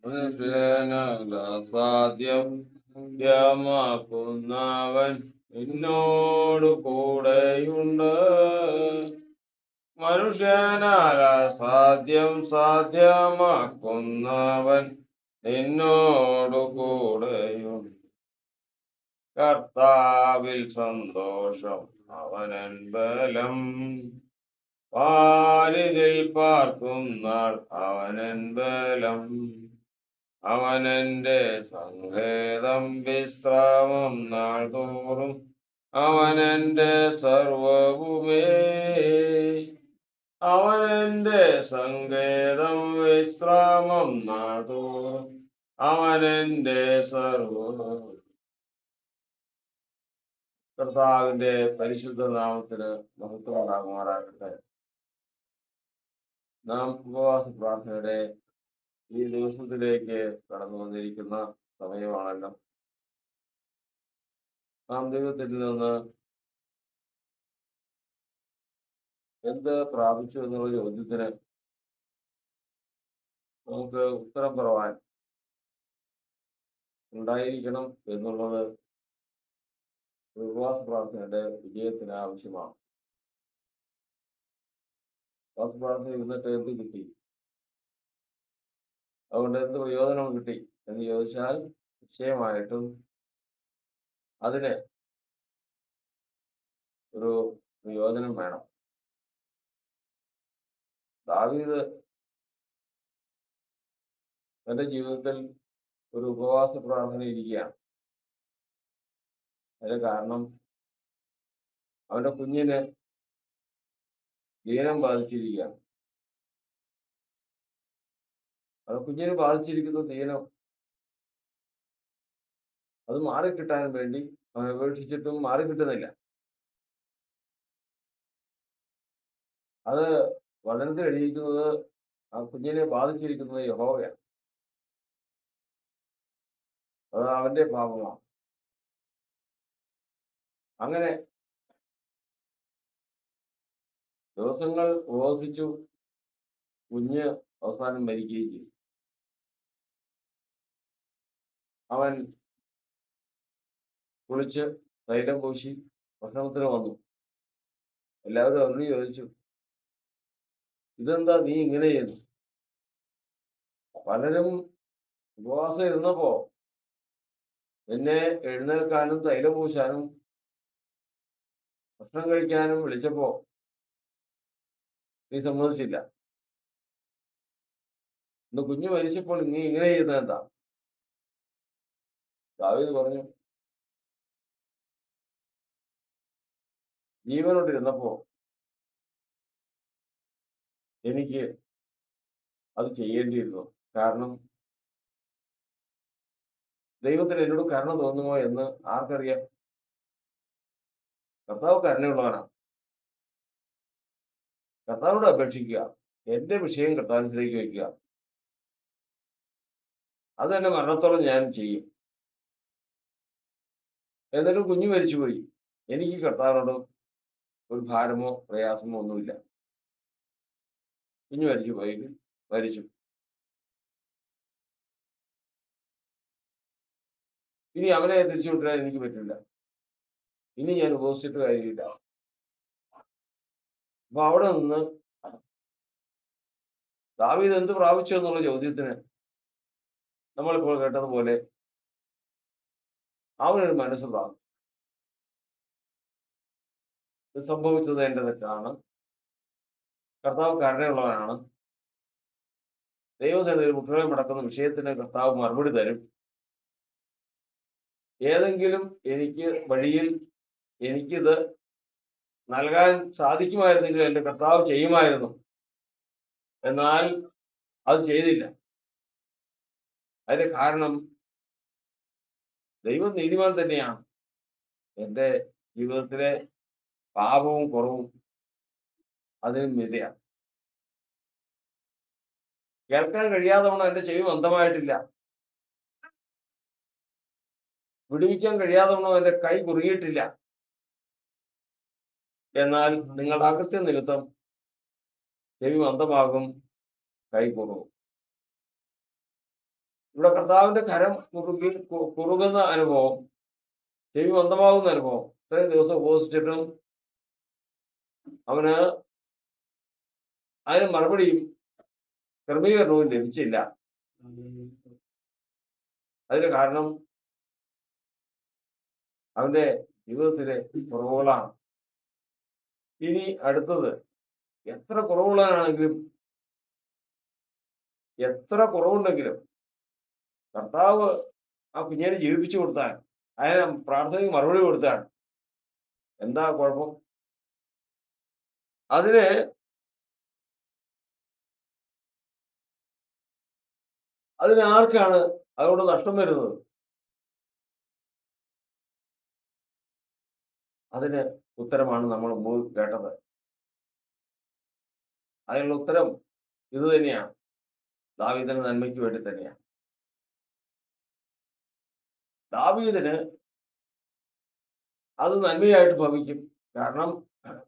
മനുഷ്യനല്ല സാധ്യം യമാക്കുന്നവൻ നിന്നോട് കൂടെയുണ്ട്. മനുഷ്യനാല സാധ്യമാക്കുന്നവൻ നിന്നോട് കൂടെയുണ്ട്. കർത്താവിൽ സന്തോഷം അവനൻ ബലം, പാരിതിൽ പാർക്കുന്നാൾ അവനൻ ബലം. അവനെന്റെ സങ്കേതം വിശ്രാമം നാൾ തോറും അവനെന്റെ സർവവുമേ. അവനെന്റെ സങ്കേതം വിശ്രാമം നാൾ തോറും അവനെന്റെ സർവവും. കർത്താവിന്റെ പരിശുദ്ധ നാമത്തിന് മഹത്വം ഉണ്ടാകുമാറാകട്ടെ. നാം ഉപവാസ പ്രാർത്ഥനയുടെ ഈ ദിവസത്തിലേക്ക് കടന്നു വന്നിരിക്കുന്ന സമയമാണല്ലോ. നാം ദൈവത്തിൽ നിന്ന് എന്ത് പ്രാപിച്ചു എന്നുള്ള ചോദ്യത്തിന് നമുക്ക് ഉത്തരം പറവാൻ ഉണ്ടായിരിക്കണം എന്നുള്ളത് ഉപവാസ പ്രാർത്ഥനയുടെ വിജയത്തിന് ആവശ്യമാണ്. ഉപവാസ പ്രാർത്ഥന ഇരുന്നിട്ട് എന്ത് കിട്ടി, അതുകൊണ്ട് എന്ത് പ്രയോജനം കിട്ടി എന്ന് ചോദിച്ചാൽ നിശ്ചയമായിട്ടും അതിന് ഒരു പ്രയോജനം വേണം. ദാവീദ് തന്റെ ജീവിതത്തിൽ ഒരു ഉപവാസ പ്രാർത്ഥന ഇരിക്കുകയാണ്. അതിന് കാരണം അവന്റെ കുഞ്ഞിന് ദീനം ബാധിച്ചിരിക്കുകയാണ്. അവന്റെ കുഞ്ഞിന് ബാധിച്ചിരിക്കുന്ന ദീനം അത് മാറിക്കിട്ടാൻ വേണ്ടി അവൻ അപേക്ഷിച്ചിട്ടും മാറിക്കിട്ടുന്നില്ല. അത് വചനത്തിൽ എഴുതിയിരിക്കുന്നത് ആ കുഞ്ഞിനെ ബാധിച്ചിരിക്കുന്നത് യഹോവയാണ്. അത് അവന്റെ പാപമാണ്. അങ്ങനെ ദിവസങ്ങൾ ഉപവസിച്ചു, കുഞ്ഞ് അവസാനം മരിക്കുകയും ചെയ്തു. അവൻ കുളിച്ച് തൈലം പൂശി ഭക്ഷണത്തിന് വന്നു. എല്ലാവരും അവരോട് ചോദിച്ചു, ഇതെന്താ നീ ഇങ്ങനെ ചെയ്യുന്നു? പലരും ഉപവാസം ഇരുന്നപ്പോ എന്നെ എഴുന്നേൽക്കാനും തൈലം പൂശാനും ഭക്ഷണം കഴിക്കാനും വിളിച്ചപ്പോ നീ സമ്മതിച്ചില്ല. ഇന്ന് കുഞ്ഞ് മരിച്ചപ്പോൾ നീ ഇങ്ങനെ ചെയ്യുന്നത് എന്താ? ദാവീദ് പറഞ്ഞു, ജീവനോട്ടിരുന്നപ്പോ എനിക്ക് അത് ചെയ്യേണ്ടിയിരുന്നു. കാരണം ദൈവത്തിന് എന്നോട് കരുണ തോന്നുമോ എന്ന് ആർക്കറിയാം? കർത്താവ് കരുണയുള്ളവനാണ്. കർത്താവിനോട് അപേക്ഷിക്കുക, എന്റെ വിഷയം കർത്താവിലേക്ക് വയ്ക്കുക. അത് തന്നെ മരണത്തോളം ഞാൻ ചെയ്യും. എന്നിട്ടും കുഞ്ഞു മരിച്ചുപോയി. എനിക്ക് കർത്താവിനോട് ഒരു ഭാരമോ പ്രയാസമോ ഒന്നുമില്ല. കുഞ്ഞു മരിച്ചുപോയി, മരിച്ചു. ഇനി അവനെ തിരിച്ചു വിട്ടാൻ എനിക്ക് പറ്റില്ല. ഇനി ഞാൻ ഉപവസിച്ചിട്ട് കാര്യമില്ല. അപ്പൊ അവിടെ നിന്ന് ദാവീദ് എന്ത് പ്രാപിച്ചു എന്നുള്ള ചോദ്യത്തിന് നമ്മളിപ്പോൾ കേട്ടതുപോലെ അവനൊരു മനസ്സ് പ്രാപിച്ചു. ഇത് സംഭവിച്ചത് എന്റെ തെറ്റാണ്, കർത്താവ് കരുണയുള്ളവനാണ്, ദൈവസന്നിധിയിൽ മുട്ടുകളെ മടക്കുന്ന വിഷയത്തിന് കർത്താവ് മറുപടി തരും. ഏതെങ്കിലും എനിക്ക് വഴിയിൽ എനിക്കിത് നൽകാൻ സാധിക്കുമായിരുന്നെങ്കിൽ എന്റെ കർത്താവ് ചെയ്യുമായിരുന്നു. എന്നാൽ അത് ചെയ്തില്ല. അതിന്റെ കാരണം ദൈവം നീതിമാൻ തന്നെയാണ്. എന്റെ ജീവിതത്തിലെ പാപവും കുറവും അതിനും മിതയാണ്. കേൾക്കാൻ കഴിയാത്തവണ്ണം എന്റെ ചെവി മന്ദമായിട്ടില്ല, വിടുവിക്കാൻ കഴിയാത്തവണ്ണം എന്റെ കൈ കുറുകിയിട്ടില്ല. എന്നാൽ നിങ്ങളുടെ അകൃത്യ നിമിത്തം ചെവി മന്ദമാകും, കൈ കുറുകും. ഇവിടെ കർത്താവിന്റെ കരം കുറുകുന്ന അനുഭവം, ചെവി മന്ദമാകുന്ന അനുഭവം. ഇത്രയും ദിവസം ഉപവസിച്ചിട്ടും അവന് അതിന് മറുപടിയും ക്രമീകരണവും ലഭിച്ചില്ല. അതിന് കാരണം അവന്റെ ജീവിതത്തിലെ കുറവുകളാണ്. ഇനി അടുത്തത്, എത്ര കുറവുള്ളവനാണെങ്കിലും, എത്ര കുറവുണ്ടെങ്കിലും കർത്താവ് ആ കുഞ്ഞിനെ ജീവിപ്പിച്ചു കൊടുത്താൽ, അതിന് പ്രാർത്ഥനയ്ക്ക് മറുപടി കൊടുത്താൽ എന്താ കുഴപ്പം? അതിന് ആർക്കാണ് അതുകൊണ്ട് നഷ്ടം വരുന്നത്? അതിന് ഉത്തരമാണ് നമ്മൾ മുമ്പ് കേട്ടത്. അതിനുള്ള ഉത്തരം ഇത് തന്നെയാണ്. ദാവീദിന്റെ നന്മയ്ക്ക് വേണ്ടി തന്നെയാണ്. ദാവീദിന് അത് നന്മയായിട്ട് ഭവിക്കും. കാരണം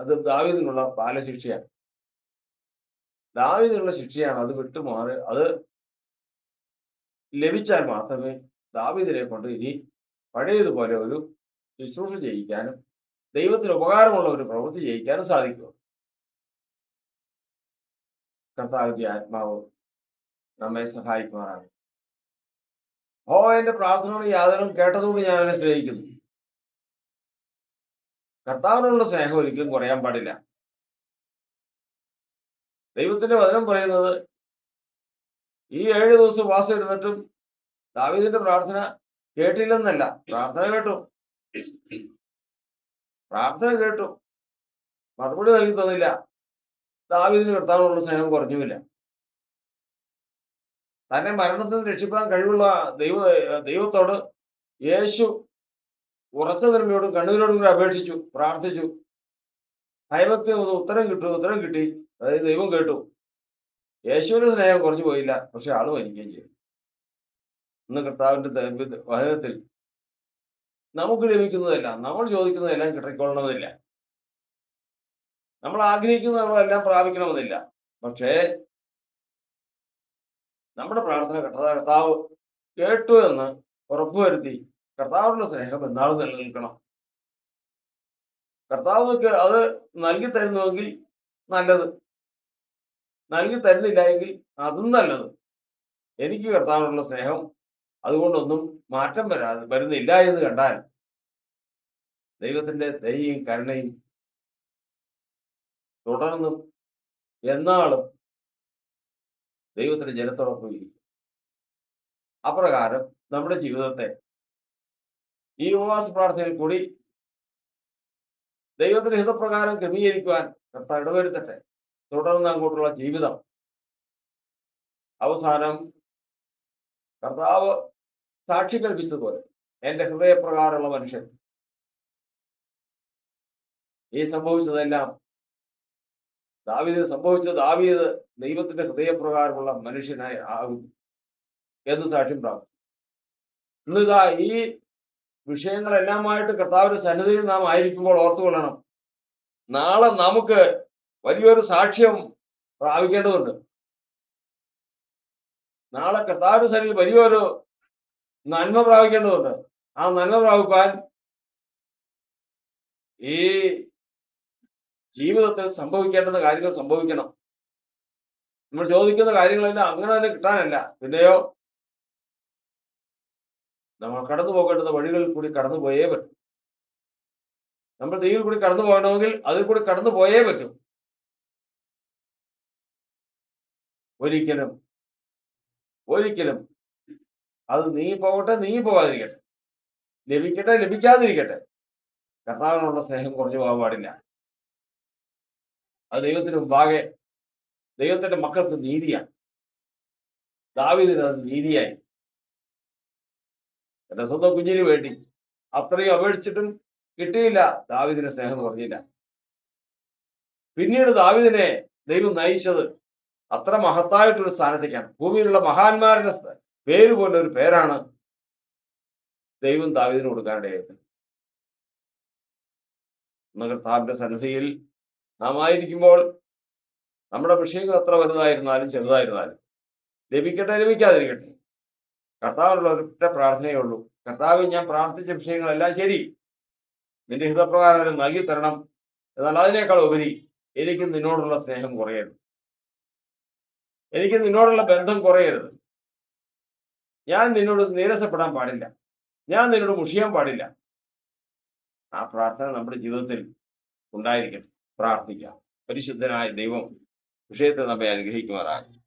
അത് ദാവീദിനുള്ള ബാലശിക്ഷയാണ്. ദാവീദിനുള്ള ശിക്ഷയാണ്. അത് വിട്ടുമാറി അത് ലഭിച്ചാൽ മാത്രമേ ദാവീദിനെ കൊണ്ട് ഇനി പഴയതുപോലെ ഒരു ശുശ്രൂഷ ചെയ്യിക്കാനും ദൈവത്തിന് ഉപകാരമുള്ള ഒരു പ്രവൃത്തി ചെയ്യിക്കാനും സാധിക്കും. കർത്താവിന്റെ ആത്മാവ് നമ്മെ സഹായിക്കുമാറാണ്. എന്റെ പ്രാർത്ഥനയുടെ യാതൊരു കേട്ടതുകൊണ്ട് ഞാൻ അവനെ സ്നേഹിക്കുന്നു. കർത്താവിനുള്ള സ്നേഹം ഒരിക്കലും കുറയാൻ പാടില്ല. ദൈവത്തിന്റെ വചനം പറയുന്നത്, ഈ 7 ദിവസം ഉപവാസം ഇരുന്നിട്ടും ദാവീദിന്റെ പ്രാർത്ഥന കേട്ടില്ലെന്നല്ല, പ്രാർത്ഥന കേട്ടു, മറുപടി നൽകി തന്നില്ല. ദാവീദിന് കർത്താവിനുള്ള സ്നേഹം കുറഞ്ഞുമില്ല. തന്നെ മരണത്തിൽ നിന്ന് രക്ഷിപ്പാൻ കഴിവുള്ള ദൈവത്തോട് യേശു ഉറച്ച നിലയോടും കണ്ണീരോടും കൂടി അപേക്ഷിച്ചു, പ്രാർത്ഥിച്ചു. ഭയഭക്തി ഉത്തരം കിട്ടി. അതായത് ദൈവം കേട്ടു. യേശുവിന്റെ സ്നേഹം കുറഞ്ഞു പോയില്ല, പക്ഷെ ആള് മരിക്കുകയും ചെയ്തു. ഇന്ന് കർത്താവിന്റെ വചനത്തിൽ നമുക്ക് ലഭിക്കുന്നതെല്ലാം, നമ്മൾ ചോദിക്കുന്നതെല്ലാം കിട്ടിക്കൊള്ളണമെന്നില്ല, നമ്മൾ ആഗ്രഹിക്കുന്നതെല്ലാം പ്രാപിക്കണമെന്നില്ല. പക്ഷേ നമ്മുടെ പ്രാർത്ഥന കർത്താവ് കേട്ടു എന്ന് ഉറപ്പുവരുത്തി കർത്താവിനുള്ള സ്നേഹം എന്നാളും നിലനിൽക്കണം. കർത്താവ് അത് നൽകി തരുന്നുവെങ്കിൽ നല്ലത്, നൽകി തരുന്നില്ല എങ്കിൽ അതും നല്ലത്. എനിക്ക് കർത്താവിനുള്ള സ്നേഹം അതുകൊണ്ടൊന്നും മാറ്റം വരുന്നില്ല എന്ന് കണ്ടാൽ ദൈവത്തിന്റെ ദയയും കരുണയും തുടർന്നും എന്നാളും ദൈവത്തിന്റെ ജനത്തോടൊപ്പം ഇരിക്കും. അപ്രകാരം നമ്മുടെ ജീവിതത്തെ ഈ ഉപവാസ പ്രാർത്ഥനയിൽ കൂടി ദൈവത്തിന്റെ ഹിതപ്രകാരം ക്രമീകരിക്കുവാൻ കർത്താവ് ഇടവരുത്തട്ടെ. തുടർന്ന് അങ്ങോട്ടുള്ള ജീവിതം അവസാനം കർത്താവ് സാക്ഷി കൽപ്പിച്ചതുപോലെ എന്റെ ഹൃദയപ്രകാരമുള്ള മനുഷ്യൻ, ഈ സംഭവിച്ചതെല്ലാം ദാവീദ് ദൈവത്തിന്റെ ഹൃദയപ്രകാരമുള്ള മനുഷ്യനായി ആകും എന്ന് സാക്ഷ്യം പ്രാപിച്ചു. ഇന്നിതാ ഈ വിഷയങ്ങളെല്ലാമായിട്ട് കർത്താവിന്റെ സന്നിധിയിൽ നാം ആയിരിക്കുമ്പോൾ ഓർത്തുകൊള്ളണം, നാളെ നമുക്ക് വലിയൊരു സാക്ഷ്യം പ്രാപിക്കേണ്ടതുണ്ട്. നാളെ കർത്താവിന്റെ സന്നിധിയിൽ വലിയൊരു നന്മ പ്രാപിക്കേണ്ടതുണ്ട്. ആ നന്മ പ്രാപിക്കാൻ ഈ ജീവിതത്തിൽ സംഭവിക്കേണ്ടുന്ന കാര്യങ്ങൾ സംഭവിക്കണം. നമ്മൾ ചോദിക്കുന്ന കാര്യങ്ങളെല്ലാം അങ്ങനെ തന്നെ കിട്ടാനല്ല, പിന്നെയോ നമ്മൾ കടന്നു പോകേണ്ടുന്ന വഴികളിൽ കൂടി കടന്നു പോയേ പറ്റും. നമ്മൾ തീയിൽ കൂടി കടന്നു പോകണമെങ്കിൽ അതിൽ കൂടി കടന്നു പോയേ പറ്റും. ഒരിക്കലും അത് നീങ്ങി പോകാതിരിക്കട്ടെ, ലഭിക്കട്ടെ ലഭിക്കാതിരിക്കട്ടെ, കർത്താവിനുള്ള സ്നേഹം കുറഞ്ഞു പോകാൻ പാടില്ല. അത് ദൈവത്തിന് മുമ്പാകെ ദൈവത്തിന്റെ മക്കൾക്ക് നീതിയാണ്. ദാവീദിന് അത് നീതിയായി. എന്റെ സ്വന്തം കുഞ്ഞിന് വേണ്ടി അത്രയും അപേക്ഷിച്ചിട്ടും കിട്ടിയില്ല, ദാവീദിന്റെ സ്നേഹം കുറഞ്ഞില്ല. പിന്നീട് ദാവീദിനെ ദൈവം നയിച്ചത് അത്ര മഹത്തായിട്ടൊരു സ്ഥാനത്തേക്കാണ്. ഭൂമിയിലുള്ള മഹാന്മാരുടെ പേര് പോലെ ഒരു പേരാണ് ദൈവം ദാവീദിന് കൊടുക്കാനിടയായത്. കർത്താവിന്റെ സന്നിധിയിൽ നാം ആയിരിക്കുമ്പോൾ നമ്മുടെ വിഷയങ്ങൾ എത്ര വലുതായിരുന്നാലും ചെറുതായിരുന്നാലും ലഭിക്കട്ടെ ലഭിക്കാതിരിക്കട്ടെ, കർത്താവിനുള്ള ഒരൊറ്റ പ്രാർത്ഥനയേ ഉള്ളൂ. കർത്താവ്, ഞാൻ പ്രാർത്ഥിച്ച വിഷയങ്ങളെല്ലാം ശരി, നിന്റെ ഹിതപ്രകാരം നൽകി തരണം. എന്നാൽ അതിനേക്കാൾ ഉപരി എനിക്ക് നിന്നോടുള്ള സ്നേഹം കുറയരുത്, എനിക്ക് നിന്നോടുള്ള ബന്ധം കുറയരുത്. ഞാൻ നിന്നോട് നീരസപ്പെടാൻ പാടില്ല, ഞാൻ നിന്നോട് മുഷിയാൻ പാടില്ല. ആ പ്രാർത്ഥന നമ്മുടെ ജീവിതത്തിൽ ഉണ്ടായിരിക്കട്ടെ. പ്രാർത്ഥിക്കാം. പരിശുദ്ധനായ ദൈവം വിഷയത്തെ നമ്മെ അനുഗ്രഹിക്കുമാറാകും.